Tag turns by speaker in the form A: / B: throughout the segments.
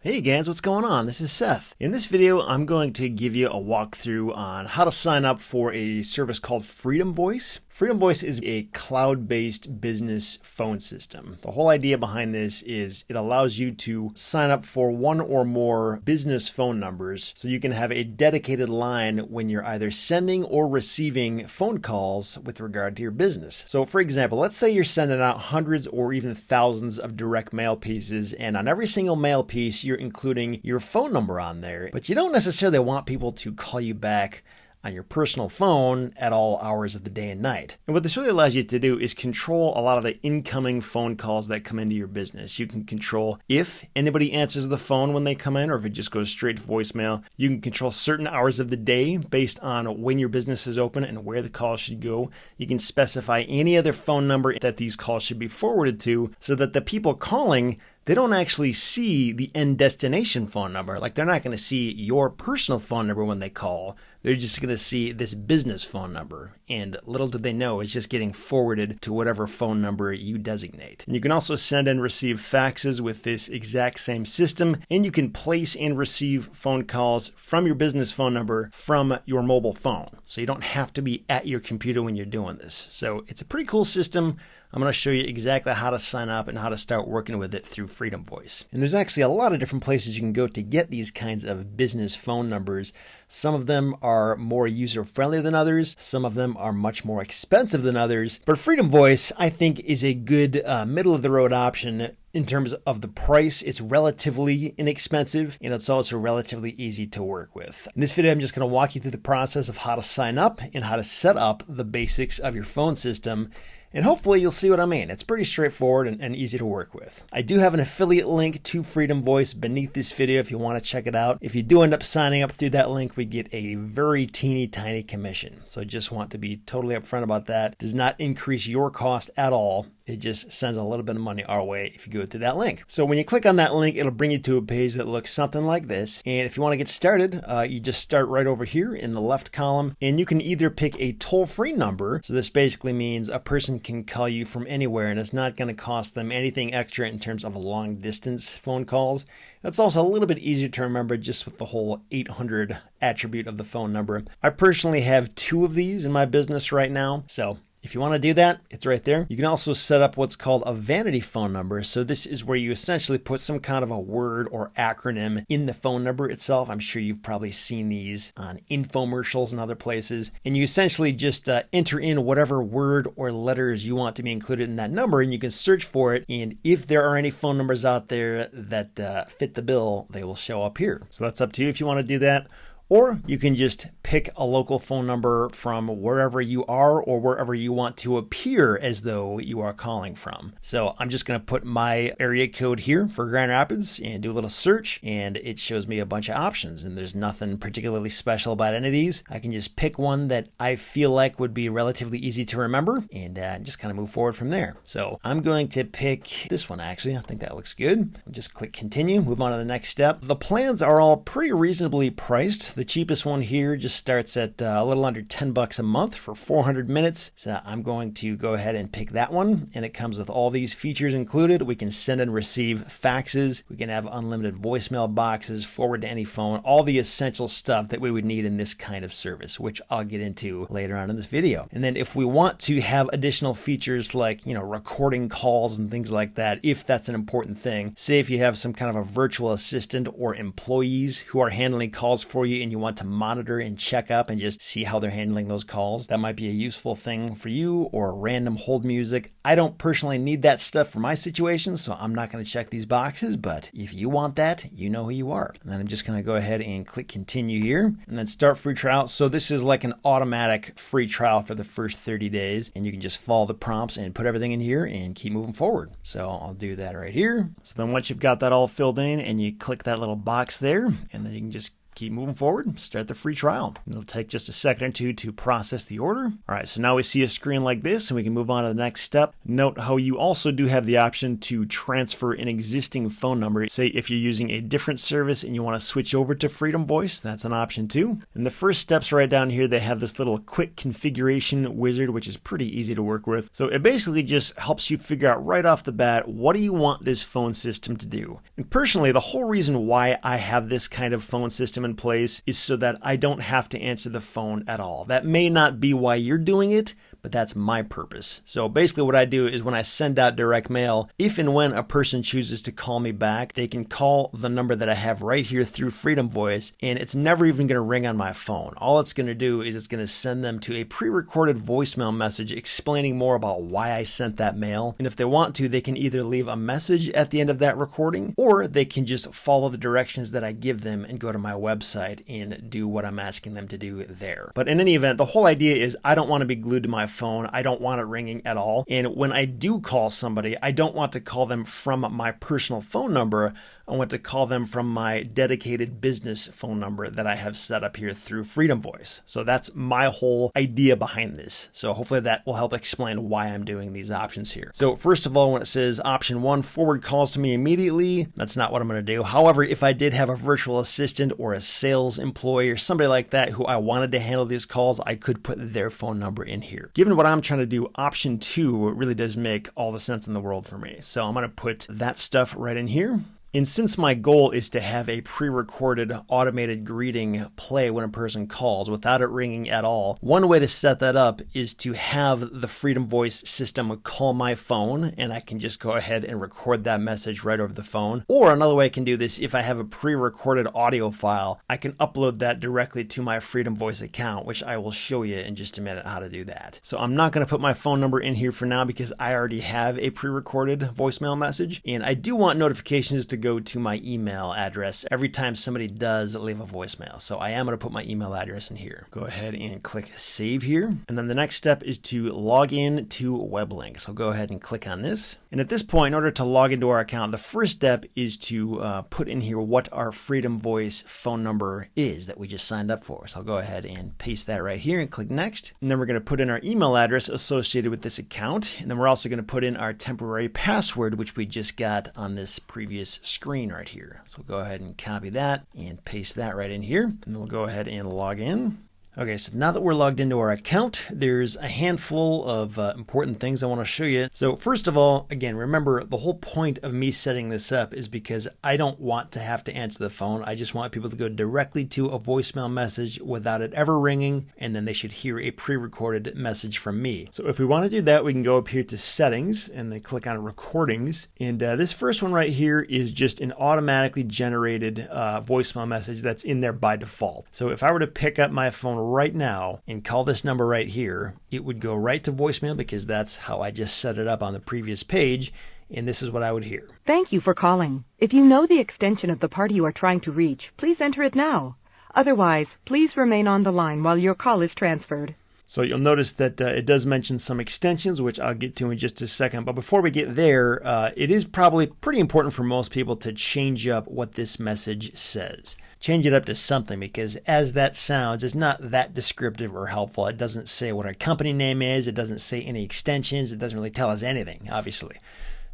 A: Hey guys, what's going on? This is Seth. In this video, I'm going to give you a walkthrough on how to sign up for a service called FreedomVoice. FreedomVoice is a cloud-based business phone system. The whole idea behind this is it allows you to sign up for one or more business phone numbers so you can have a dedicated line when you're either sending or receiving phone calls with regard to your business. So for example, let's say you're sending out hundreds or even thousands of direct mail pieces, and on every single mail piece, you're including your phone number on there, but you don't necessarily want people to call you back on your personal phone at all hours of the day and night. And what this really allows you to do is control a lot of the incoming phone calls that come into your business. You can control if anybody answers the phone when they come in, or if it just goes straight to voicemail. You can control certain hours of the day based on when your business is open and where the call should go. You can specify any other phone number that these calls should be forwarded to so that the people calling, they don't actually see the end destination phone number. Like, they're not going to see your personal phone number when they call. They're just going to see this business phone number. And little do they know, it's just getting forwarded to whatever phone number you designate. And you can also send and receive faxes with this exact same system. And you can place and receive phone calls from your business phone number from your mobile phone. So you don't have to be at your computer when you're doing this. So it's a pretty cool system. I'm going to show you exactly how to sign up and how to start working with it through FreedomVoice. And there's actually a lot of different places you can go to get these kinds of business phone numbers. Some of them are more user-friendly than others. Some of them are much more expensive than others. But FreedomVoice, I think, is a good middle-of-the-road option. In terms of the price, it's relatively inexpensive, and it's also relatively easy to work with. In this video, I'm just going to walk you through the process of how to sign up and how to set up the basics of your phone system. And hopefully you'll see what I mean. It's pretty straightforward and easy to work with. I do have an affiliate link to FreedomVoice beneath this video if you want to check it out. If you do end up signing up through that link, we get a very teeny tiny commission. So I just want to be totally upfront about that. It does not increase your cost at all. It just sends a little bit of money our way if you go through that link. So when you click on that link, it'll bring you to a page that looks something like this. And if you want to get started, you just start right over here in the left column. And you can either pick a toll-free number. So this basically means a person can call you from anywhere, and it's not going to cost them anything extra in terms of long distance phone calls. That's also a little bit easier to remember just with the whole 800 attribute of the phone number. I personally have 2 of these in my business right now. So if you want to do that, it's right there. You can also set up what's called a vanity phone number. So this is where you essentially put some kind of a word or acronym in the phone number itself. I'm sure you've probably seen these on infomercials and other places. And you essentially just enter in whatever word or letters you want to be included in that number, and you can search for it. And if there are any phone numbers out there that fit the bill, they will show up here. So that's up to you if you want to do that. Or you can just pick a local phone number from wherever you are or wherever you want to appear as though you are calling from. So I'm just going to put my area code here for Grand Rapids and do a little search, and it shows me a bunch of options, and there's nothing particularly special about any of these. I can just pick one that I feel like would be relatively easy to remember and just kind of move forward from there. So I'm going to pick this one, actually. I think that looks good. I'll just click continue, move on to the next step. The plans are all pretty reasonably priced. The cheapest one here just starts at a little under $10 a month for 400 minutes. So I'm going to go ahead and pick that one. And it comes with all these features included. We can send and receive faxes. We can have unlimited voicemail boxes, forward to any phone, all the essential stuff that we would need in this kind of service, which I'll get into later on in this video. And then if we want to have additional features like, recording calls and things like that, if that's an important thing, say if you have some kind of a virtual assistant or employees who are handling calls for you and you want to monitor and check up and just see how they're handling those calls, that might be a useful thing for you, or random hold music. I don't personally need that stuff for my situation, so I'm not going to check these boxes, but if you want that, you know who you are. And then I'm just going to go ahead and click continue here and then start free trial. So this is like an automatic free trial for the first 30 days, and you can just follow the prompts and put everything in here and keep moving forward. So I'll do that right here. So then once you've got that all filled in and you click that little box there, and then you can just keep moving forward, start the free trial. It'll take just a second or two to process the order. All right, so now we see a screen like this and we can move on to the next step. Note how you also do have the option to transfer an existing phone number. Say if you're using a different service and you want to switch over to FreedomVoice, that's an option too. And the first steps right down here, they have this little quick configuration wizard, which is pretty easy to work with. So it basically just helps you figure out right off the bat, what do you want this phone system to do? And personally, the whole reason why I have this kind of phone system in place is so that I don't have to answer the phone at all. That may not be why you're doing it, but that's my purpose. So basically what I do is when I send out direct mail, if and when a person chooses to call me back, they can call the number that I have right here through FreedomVoice, and it's never even going to ring on my phone. All it's going to do is it's going to send them to a pre-recorded voicemail message explaining more about why I sent that mail. And if they want to, they can either leave a message at the end of that recording, or they can just follow the directions that I give them and go to my website and do what I'm asking them to do there. But in any event, the whole idea is I don't want to be glued to my phone. I don't want it ringing at all. And when I do call somebody, I don't want to call them from my personal phone number. I want to call them from my dedicated business phone number that I have set up here through FreedomVoice. So that's my whole idea behind this. So hopefully that will help explain why I'm doing these options here. So first of all, when it says option 1, forward calls to me immediately, that's not what I'm going to do. However, if I did have a virtual assistant or a sales employee or somebody like that who I wanted to handle these calls, I could put their phone number in here. Given what I'm trying to do, option 2 really does make all the sense in the world for me. So I'm going to put that stuff right in here. And since my goal is to have a pre-recorded automated greeting play when a person calls without it ringing at all, one way to set that up is to have the FreedomVoice system call my phone, and I can just go ahead and record that message right over the phone. Or another way I can do this, if I have a pre-recorded audio file, I can upload that directly to my FreedomVoice account, which I will show you in just a minute how to do that. So I'm not going to put my phone number in here for now because I already have a pre-recorded voicemail message, and I do want notifications to go to my email address every time somebody does leave a voicemail. So I am going to put my email address in here. Go ahead and click save here. And then the next step is to log in to WebLink. So go ahead and click on this. And at this point, in order to log into our account, the first step is to put in here what our FreedomVoice phone number is that we just signed up for. So I'll go ahead and paste that right here and click next. And then we're going to put in our email address associated with this account. And then we're also going to put in our temporary password, which we just got on this previous screen right here. So we'll go ahead and copy that and paste that right in here. And then we'll go ahead and log in. Okay, so now that we're logged into our account, there's a handful of important things I want to show you. So first of all, again, remember the whole point of me setting this up is because I don't want to have to answer the phone. I just want people to go directly to a voicemail message without it ever ringing, and then they should hear a pre-recorded message from me. So if we want to do that, we can go up here to settings and then click on recordings. And this first one right here is just an automatically generated voicemail message that's in there by default. So if I were to pick up my phone right now and call this number right here, it would go right to voicemail because that's how I just set it up on the previous page, and this is what I would hear.
B: Thank you for calling. If you know the extension of the party you are trying to reach, please enter it now. Otherwise, please remain on the line while your call is transferred.
A: So you'll notice that it does mention some extensions, which I'll get to in just a second. But before we get there, it is probably pretty important for most people to change up what this message says. Change it up to something, because as that sounds, it's not that descriptive or helpful. It doesn't say what our company name is. It doesn't say any extensions. It doesn't really tell us anything, obviously.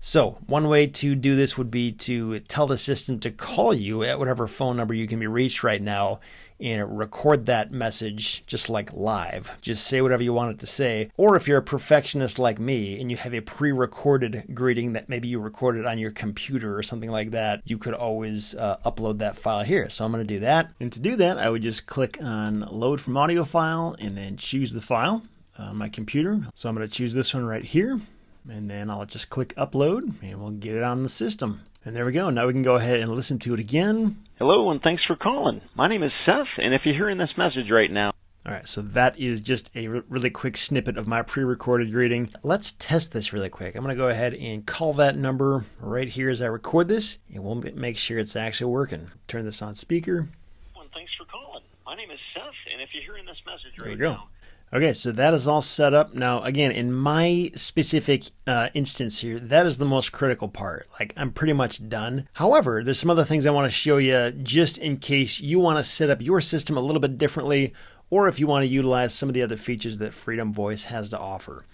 A: So one way to do this would be to tell the system to call you at whatever phone number you can be reached right now and record that message just like live. Just say whatever you want it to say. Or if you're a perfectionist like me and you have a pre-recorded greeting that maybe you recorded on your computer or something like that, you could always upload that file here. So I'm going to do that. And to do that, I would just click on load from audio file and then choose the file on my computer. So I'm going to choose this one right here. And then I'll just click upload and we'll get it on the system. And there we go. Now we can go ahead and listen to it again.
C: Hello, and thanks for calling. My name is Seth, and if you're hearing this message right now...
A: All right, so that is just a really quick snippet of my pre-recorded greeting. Let's test this really quick. I'm going to go ahead and call that number right here as I record this, and we'll make sure it's actually working. Turn this on speaker.
C: And thanks for calling. My name is Seth, and if you're hearing this message
A: There we
C: right
A: go.
C: now...
A: Okay, so that is all set up. Now, again, in my specific instance here, that is the most critical part. Like, I'm pretty much done. However, there's some other things I want to show you just in case you want to set up your system a little bit differently, or if you want to utilize some of the other features that FreedomVoice has to offer.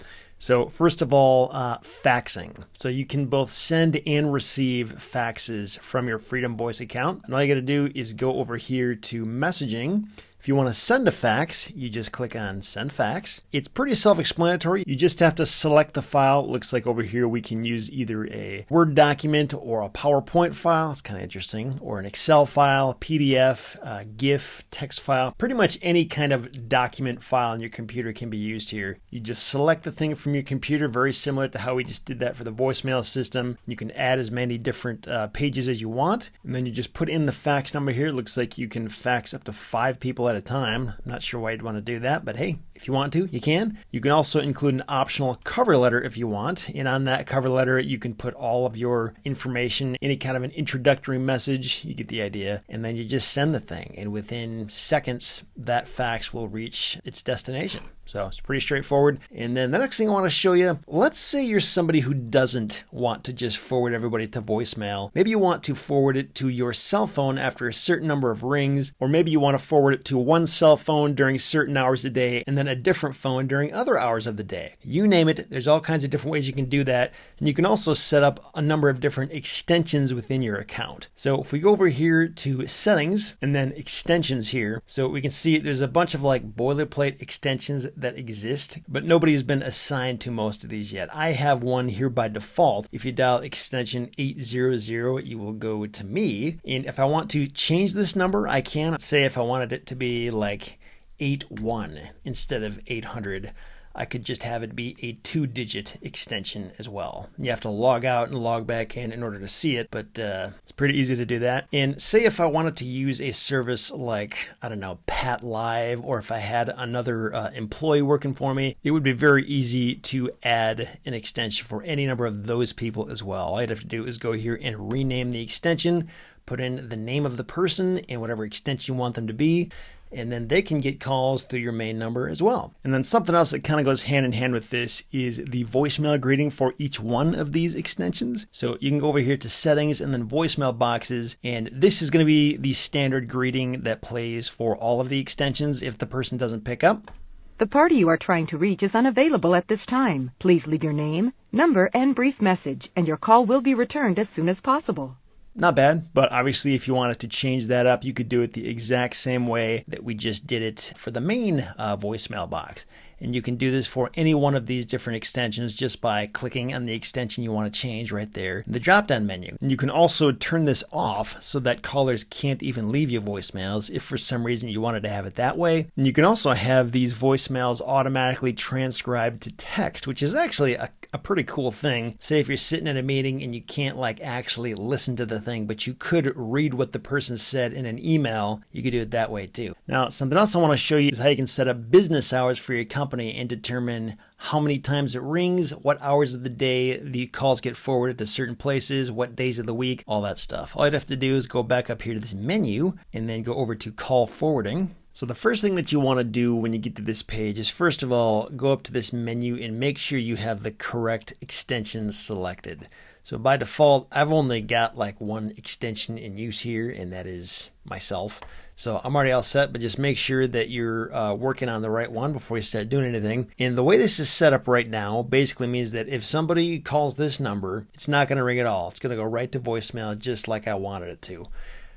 A: So first of all, faxing. So you can both send and receive faxes from your FreedomVoice account. And all you got to do is go over here to messaging. If you want to send a fax, you just click on Send Fax. It's pretty self-explanatory. You just have to select the file. It looks like over here we can use either a Word document or a PowerPoint file. It's kind of interesting. Or an Excel file, PDF, GIF, text file. Pretty much any kind of document file on your computer can be used here. You just select the thing from your computer, very similar to how we just did that for the voicemail system. You can add as many different pages as you want. And then you just put in the fax number here. It looks like you can fax up to 5 people at a time. I'm not sure why you'd want to do that, but hey, if you want to, you can. You can also include an optional cover letter if you want. And on that cover letter, you can put all of your information, any kind of an introductory message. You get the idea. And then you just send the thing. And within seconds, that fax will reach its destination. So it's pretty straightforward. And then the next thing I want to show you, let's say you're somebody who doesn't want to just forward everybody to voicemail. Maybe you want to forward it to your cell phone after a certain number of rings, or maybe you want to forward it to one cell phone during certain hours a day and then a different phone during other hours of the day. You name it, there's all kinds of different ways you can do that. And you can also set up a number of different extensions within your account. So if we go over here to settings and then extensions here, so we can see there's a bunch of like boilerplate extensions that exist, but nobody has been assigned to most of these yet. I have one here by default. If you dial extension 800, you will go to me. And if I want to change this number, I can. Say if I wanted it to be like 81 instead of 800. I could just have it be a 2-digit extension as well. You have to log out and log back in order to see it, but it's pretty easy to do that. And say if I wanted to use a service like, I don't know, Pat Live, or if I had another employee working for me, it would be very easy to add an extension for any number of those people as well. All you'd have to do is go here and rename the extension, put in the name of the person and whatever extension you want them to be, and then they can get calls through your main number as well. And then something else that kind of goes hand in hand with this is the voicemail greeting for each one of these extensions. So you can go over here to settings and then voicemail boxes, and this is going to be the standard greeting that plays for all of the extensions if the person doesn't pick up.
B: The party you are trying to reach is unavailable at this time. Please leave your name, number, and brief message, and your call will be returned as soon as possible.
A: Not bad, but obviously if you wanted to change that up, you could do it the exact same way that we just did it for the main voicemail box. And you can do this for any one of these different extensions just by clicking on the extension you want to change right there in the drop-down menu. And you can also turn this off so that callers can't even leave you voicemails if for some reason you wanted to have it that way. And you can also have these voicemails automatically transcribed to text, which is actually a pretty cool thing. Say if you're sitting in a meeting and you can't like actually listen to the thing, but you could read what the person said in an email, you could do it that way too. Now, something else I want to show you is how you can set up business hours for your company and determine how many times it rings, what hours of the day the calls get forwarded to certain places, what days of the week, all that stuff. All you'd have to do is go back up here to this menu and then go over to call forwarding. So the first thing that you want to do when you get to this page is, first of all, go up to this menu and make sure you have the correct extension selected. So by default, I've only got like one extension in use here, and that is myself. So I'm already all set, but just make sure that you're working on the right one before you start doing anything. And the way this is set up right now basically means that if somebody calls this number, it's not going to ring at all. It's going to go right to voicemail just like I wanted it to.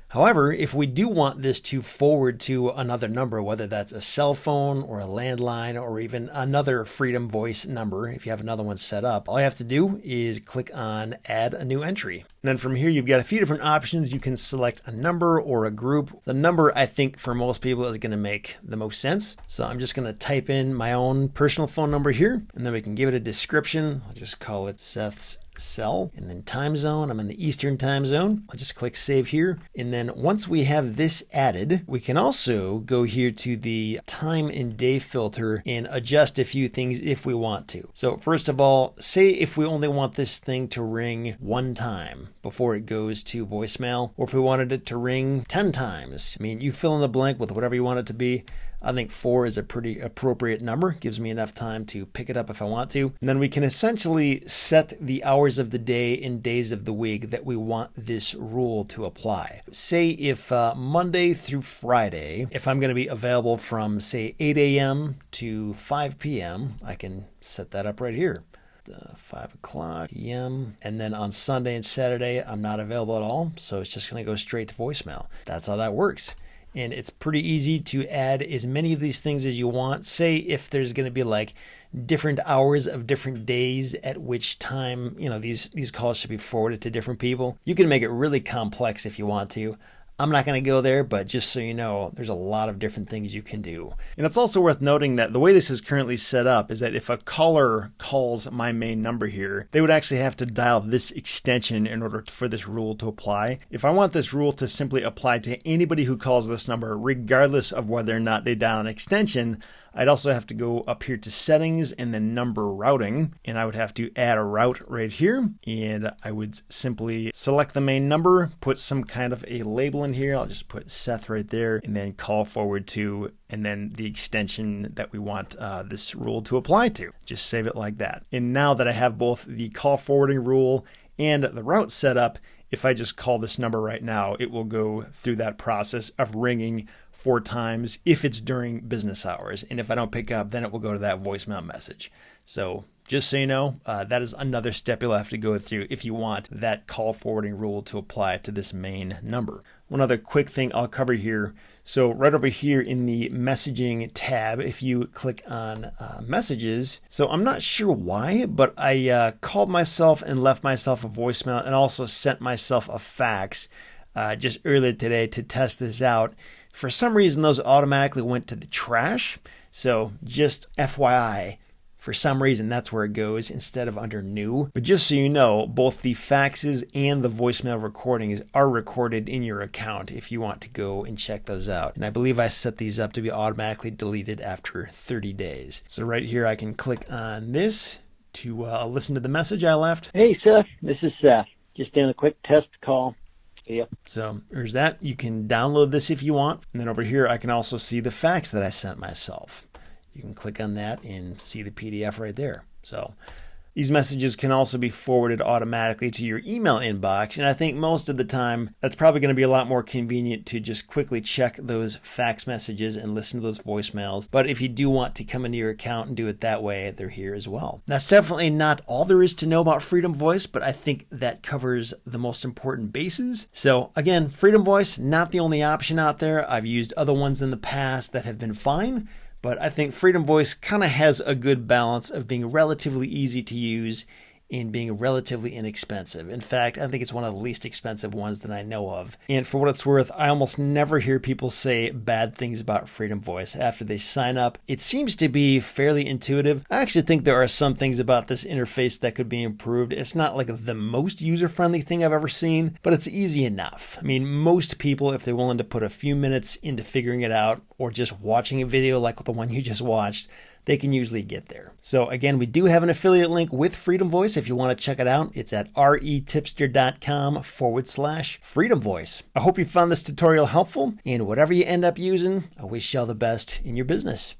A: However, if we do want this to forward to another number, whether that's a cell phone or a landline or even another FreedomVoice number, if you have another one set up, all you have to do is click on Add a New Entry. And then from here, you've got a few different options. You can select a number or a group. The number, I think, for most people is going to make the most sense. So I'm just going to type in my own personal phone number here, and then we can give it a description. I'll just call it Seth's cell, and then time zone. I'm in the Eastern time zone. I'll just click save here. And then once we have this added, we can also go here to the time and day filter and adjust a few things if we want to. So first of all, say if we only want this thing to ring one time before it goes to voicemail, or if we wanted it to ring 10 times. I mean, you fill in the blank with whatever you want it to be. I think 4 is a pretty appropriate number. Gives me enough time to pick it up if I want to. And then we can essentially set the hours of the day and days of the week that we want this rule to apply. Say if Monday through Friday, if I'm going to be available from say 8 a.m. to 5 p.m., I can set that up right here. 5 o'clock p.m. And then on Sunday and Saturday, I'm not available at all. So it's just going to go straight to voicemail. That's how that works. And it's pretty easy to add as many of these things as you want. Say if there's going to be like different hours of different days at which time, these calls should be forwarded to different people. You can make it really complex if you want to. I'm not going to go there, but just so you know, there's a lot of different things you can do. And it's also worth noting that the way this is currently set up is that if a caller calls my main number here, they would actually have to dial this extension in order for this rule to apply. If I want this rule to simply apply to anybody who calls this number, regardless of whether or not they dial an extension, I'd also have to go up here to settings and then number routing, and I would have to add a route right here, and I would simply select the main number, put some kind of a label in here. I'll just put Seth right there, and then call forward to, and then the extension that we want this rule to apply to. Just save it like that. And now that I have both the call forwarding rule and the route set up, if I just call this number right now, it will go through that process of ringing 4 times if it's during business hours. And if I don't pick up, then it will go to that voicemail message. So just so you know, that is another step you'll have to go through if you want that call forwarding rule to apply to this main number. One other quick thing I'll cover here. So right over here in the messaging tab, if you click on messages, so I'm not sure why, but I called myself and left myself a voicemail and also sent myself a fax just earlier today to test this out. For some reason, those automatically went to the trash. So just FYI, for some reason, that's where it goes instead of under new. But just so you know, both the faxes and the voicemail recordings are recorded in your account if you want to go and check those out. And I believe I set these up to be automatically deleted after 30 days. So right here, I can click on this to listen to the message I left.
D: Hey, Seth. This is Seth. Just doing a quick test call. Yep.
A: So there's that. You can download this if you want. And then over here, I can also see the fax that I sent myself. You can click on that and see the PDF right there. So these messages can also be forwarded automatically to your email inbox. And I think most of the time, that's probably going to be a lot more convenient to just quickly check those fax messages and listen to those voicemails. But if you do want to come into your account and do it that way, they're here as well. That's definitely not all there is to know about FreedomVoice, but I think that covers the most important bases. So again, FreedomVoice, not the only option out there. I've used other ones in the past that have been fine. But I think FreedomVoice kind of has a good balance of being relatively easy to use and being relatively inexpensive. In fact, I think it's one of the least expensive ones that I know of. And for what it's worth, I almost never hear people say bad things about FreedomVoice after they sign up. It seems to be fairly intuitive. I actually think there are some things about this interface that could be improved. It's not like the most user-friendly thing I've ever seen, but it's easy enough. I mean, most people, if they're willing to put a few minutes into figuring it out or just watching a video like the one you just watched, they can usually get there. So again, we do have an affiliate link with FreedomVoice if you want to check it out. It's at retipster.com/FreedomVoice. I hope you found this tutorial helpful, and whatever you end up using, I wish you all the best in your business.